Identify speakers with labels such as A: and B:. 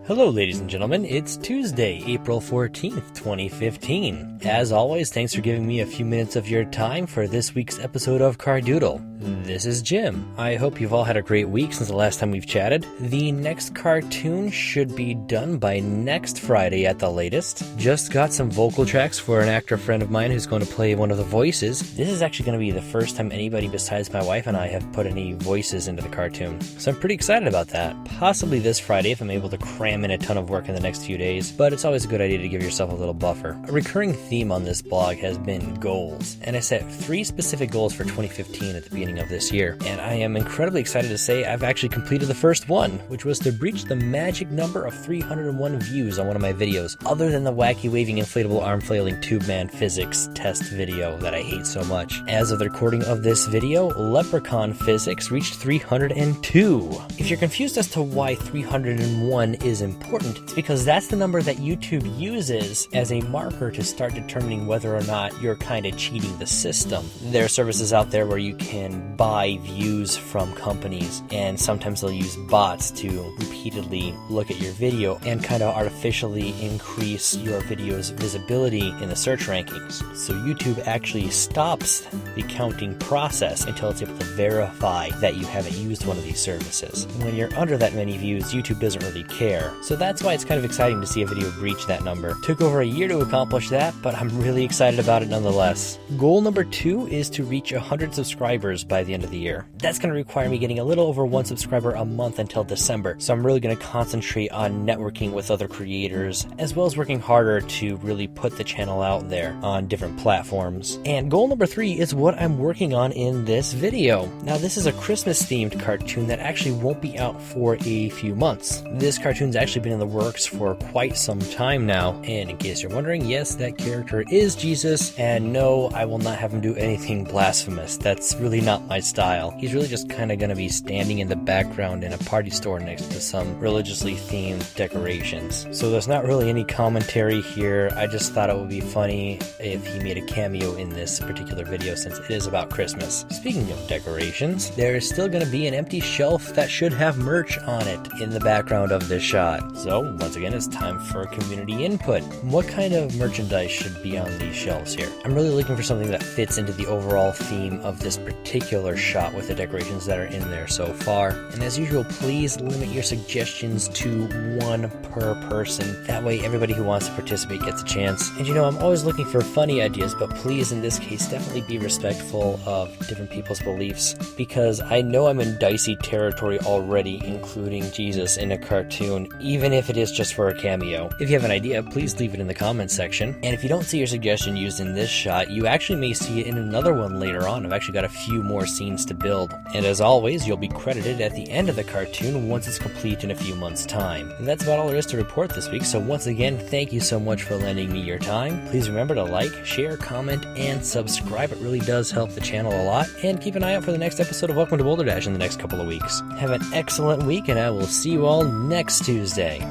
A: Hello ladies and gentlemen, it's Tuesday, April 14th, 2015. As always, thanks for giving me a few minutes of your time for this week's episode of Cardoodle. This is Jim. I hope you've all had a great week since the last time we've chatted. The next cartoon should be done by next Friday at the latest. Just got some vocal tracks for an actor friend of mine who's going to play one of the voices. This is actually going to be the first time anybody besides my wife and I have put any voices into the cartoon. So I'm pretty excited about that. Possibly this Friday if I'm able to cram in a ton of work in the next few days, but it's always a good idea to give yourself a little buffer. A recurring theme on this blog has been goals, and I set 3 specific goals for 2015 at the beginning of this year, and I am incredibly excited to say I've actually completed the first one, which was to breach the magic number of 301 views on one of my videos, other than the wacky waving inflatable arm flailing tube man physics test video that I hate so much. As of the recording of this video, leprechaun physics reached 302. If you're confused as to why 301 is important, it's because that's the number that YouTube uses as a marker to start determining whether or not you're kind of cheating the system. There are services out there where you can buy views from companies, and sometimes they'll use bots to repeatedly look at your video and kind of artificially increase your video's visibility in the search rankings. So YouTube actually stops the counting process until it's able to verify that you haven't used one of these services. When you're under that many views, YouTube doesn't really care. So that's why it's kind of exciting to see a video breach that number. Took over a year to accomplish that, but I'm really excited about it nonetheless. Goal number 2 is to reach 100 subscribers by the end of the year. That's going to require me getting a little over 1 subscriber a month until December, so I'm really going to concentrate on networking with other creators, as well as working harder to really put the channel out there on different platforms. And goal number 3 is what I'm working on in this video. Now this is a Christmas themed cartoon that actually won't be out for a few months. This cartoon's actually been in the works for quite some time now, and in case you're wondering, yes, that character is Jesus, and no, I will not have him do anything blasphemous. That's really not my style. He's really just kind of going to be standing in the background in a party store next to some religiously themed decorations. So there's not really any commentary here. I just thought it would be funny if he made a cameo in this particular video since it is about Christmas. Speaking of decorations, there is still going to be an empty shelf that should have merch on it in the background of this shot. So once again, it's time for community input. What kind of merchandise should be on these shelves here? I'm really looking for something that fits into the overall theme of this particular shot with the decorations that are in there so far. And as usual, please limit your suggestions to 1 per person. That way everybody who wants to participate gets a chance. And you know, I'm always looking for funny ideas, but please in this case definitely be respectful of different people's beliefs, because I know I'm in dicey territory already including Jesus in a cartoon, even if it is just for a cameo. If you have an idea, please leave it in the comments section. And if you don't see your suggestion used in this shot, you actually may see it in another one later on. I've actually got a few more scenes to build. And as always, you'll be credited at the end of the cartoon once it's complete in a few months' time. And that's about all there is to report this week, so once again, thank you so much for lending me your time. Please remember to like, share, comment, and subscribe. It really does help the channel a lot. And keep an eye out for the next episode of Welcome to Boulder Dash in the next couple of weeks. Have an excellent week, and I will see you all next Tuesday.